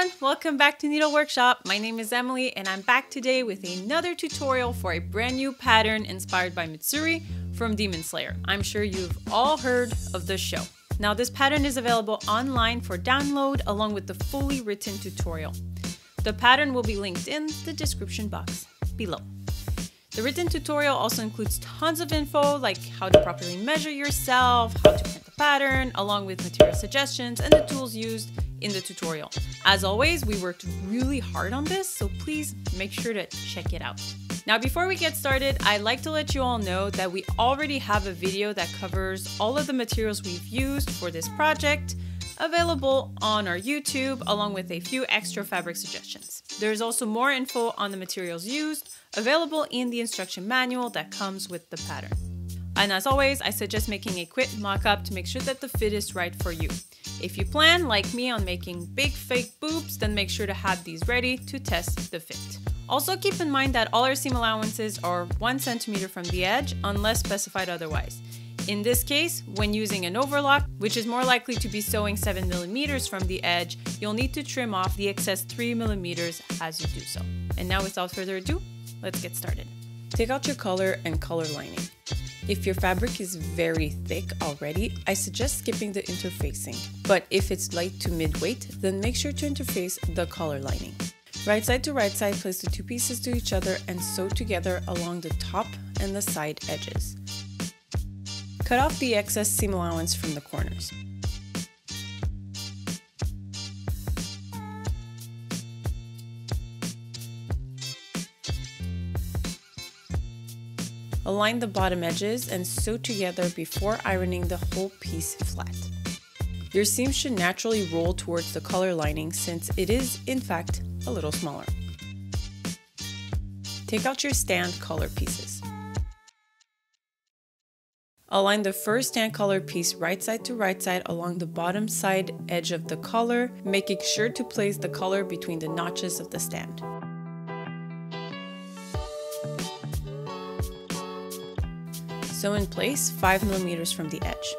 everyone, welcome back to Needle Workshop. My name is Emily and I'm back today with another tutorial for a brand new pattern inspired by Mitsuri from Demon Slayer. I'm sure you've all heard of the show. Now this pattern is available online for download along with the fully written tutorial. The pattern will be linked in the description box below. The written tutorial also includes tons of info like how to properly measure yourself, how to print the pattern, along with material suggestions and the tools used in the tutorial. As always, we worked really hard on this, so please make sure to check it out. Now, before we get started, I'd like to let you all know that we already have a video that covers all of the materials we've used for this project, available on our YouTube, along with a few extra fabric suggestions. There's also more info on the materials used, available in the instruction manual that comes with the pattern. And as always, I suggest making a quick mock-up to make sure that the fit is right for you. If you plan, like me, on making big fake boobs, then make sure to have these ready to test the fit. Also keep in mind that all our seam allowances are 1 centimeter from the edge, unless specified otherwise. In this case, when using an overlock, which is more likely to be sewing 7 millimeters from the edge, you'll need to trim off the excess 3 millimeters as you do so. And now without further ado, let's get started. Take out your color and color lining. If your fabric is very thick already, I suggest skipping the interfacing. But if it's light to mid-weight, then make sure to interface the color lining. Right side to right side, place the two pieces to each other and sew together along the top and the side edges. Cut off the excess seam allowance from the corners. Align the bottom edges and sew together before ironing the whole piece flat. Your seam should naturally roll towards the color lining since it is, in fact, a little smaller. Take out your stand color pieces. Align the first stand color piece right side to right side along the bottom side edge of the collar, making sure to place the color between the notches of the stand. Sew in place 5 millimeters from the edge.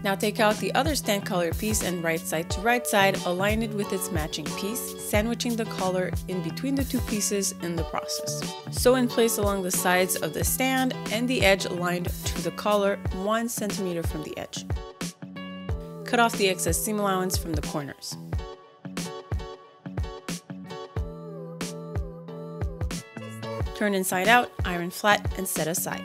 Now take out the other stand color piece and right side to right side, align it with its matching piece, sandwiching the color in between the two pieces in the process. Sew in place along the sides of the stand and the edge aligned to the collar 1 centimeter from the edge. Cut off the excess seam allowance from the corners. Turn inside out, iron flat, and set aside.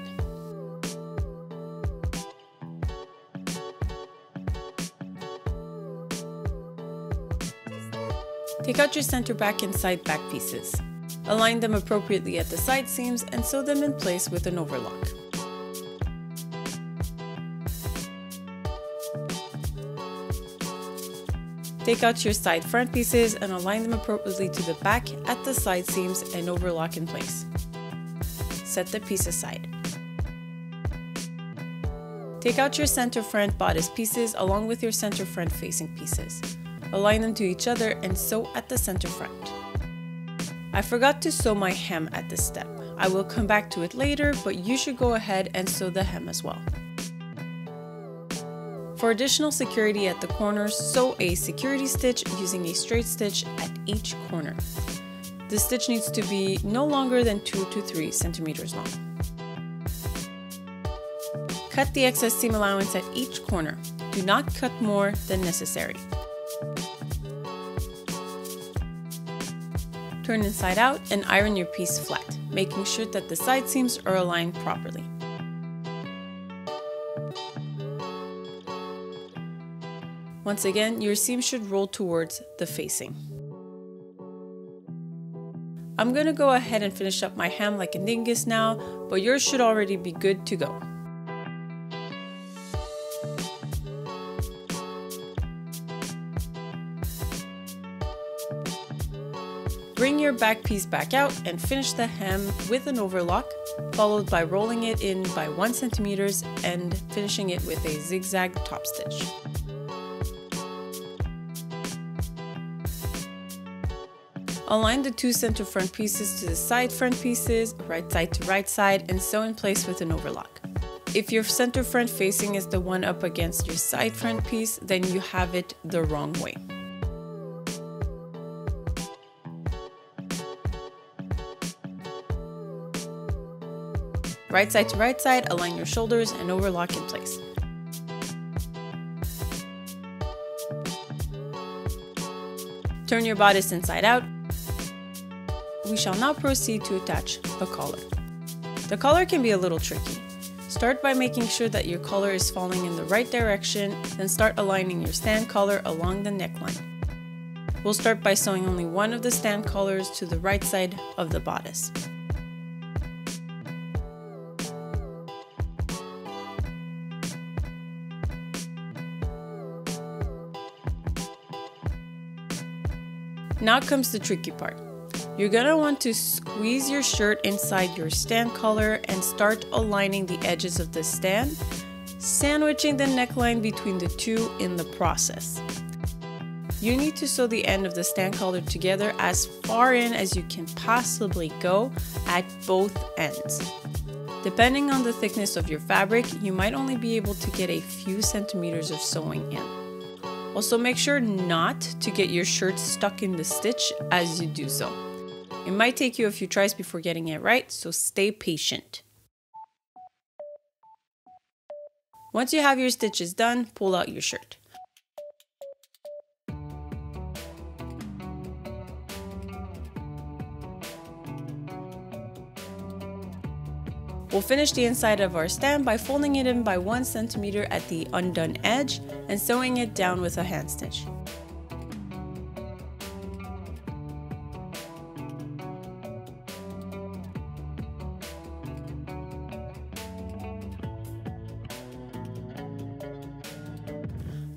Take out your center back and side back pieces. Align them appropriately at the side seams and sew them in place with an overlock. Take out your side front pieces and align them appropriately to the back at the side seams and overlock in place. Set the piece aside. Take out your center front bodice pieces along with your center front facing pieces. Align them to each other and sew at the center front. I forgot to sew my hem at this step. I will come back to it later, but you should go ahead and sew the hem as well. For additional security at the corners, sew a security stitch using a straight stitch at each corner. The stitch needs to be no longer than 2 to 3 centimeters long. Cut the excess seam allowance at each corner. Do not cut more than necessary. Turn inside out and iron your piece flat, making sure that the side seams are aligned properly. Once again, your seam should roll towards the facing. I'm gonna go ahead and finish up my hem like a dingus now, but yours should already be good to go. Bring your back piece back out and finish the hem with an overlock, followed by rolling it in by 1 centimeters and finishing it with a zigzag top stitch. Align the two center front pieces to the side front pieces, right side to right side, and sew in place with an overlock. If your center front facing is the one up against your side front piece, then you have it the wrong way. Right side to right side, align your shoulders and overlock in place. Turn your bodice inside out. We shall now proceed to attach the collar. The collar can be a little tricky. Start by making sure that your collar is falling in the right direction, then start aligning your stand collar along the neckline. We'll start by sewing only one of the stand collars to the right side of the bodice. Now comes the tricky part. You're gonna want to squeeze your shirt inside your stand collar and start aligning the edges of the stand, sandwiching the neckline between the two in the process. You need to sew the end of the stand collar together as far in as you can possibly go at both ends. Depending on the thickness of your fabric, you might only be able to get a few centimeters of sewing in. Also, make sure not to get your shirt stuck in the stitch as you do so. It might take you a few tries before getting it right, so stay patient. Once you have your stitches done, pull out your shirt. We'll finish the inside of our stand by folding it in by 1 centimeter at the undone edge and sewing it down with a hand stitch.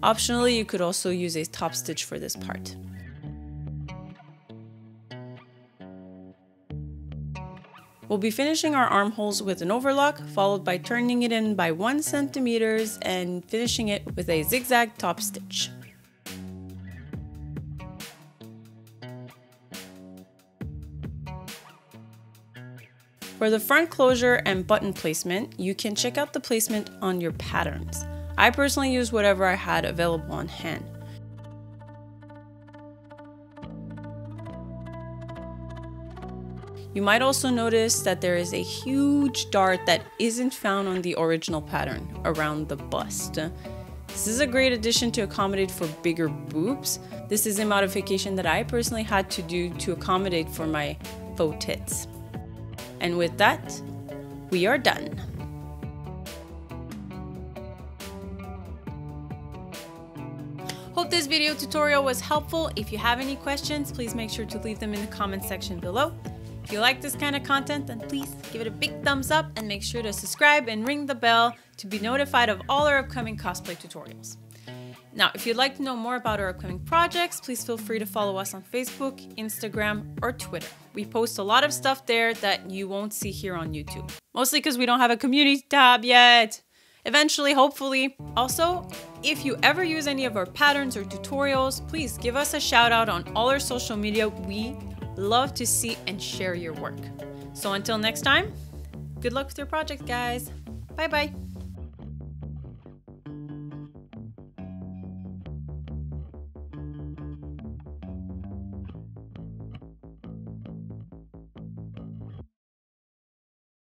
Optionally, you could also use a top stitch for this part. We'll be finishing our armholes with an overlock, followed by turning it in by 1 centimeter and finishing it with a zigzag top stitch. For the front closure and button placement, you can check out the placement on your patterns. I personally used whatever I had available on hand. You might also notice that there is a huge dart that isn't found on the original pattern around the bust. This is a great addition to accommodate for bigger boobs. This is a modification that I personally had to do to accommodate for my faux tits. And with that, we are done. Hope this video tutorial was helpful. If you have any questions, please make sure to leave them in the comment section below. If you like this kind of content, then please give it a big thumbs up and make sure to subscribe and ring the bell to be notified of all our upcoming cosplay tutorials. Now, if you'd like to know more about our upcoming projects, please feel free to follow us on Facebook, Instagram, or Twitter. We post a lot of stuff there that you won't see here on YouTube. Mostly because we don't have a community tab yet. Eventually, hopefully. Also, if you ever use any of our patterns or tutorials, please give us a shout out on all our social media. We love to see and share your work. So until next time, good luck with your project, guys. Bye bye.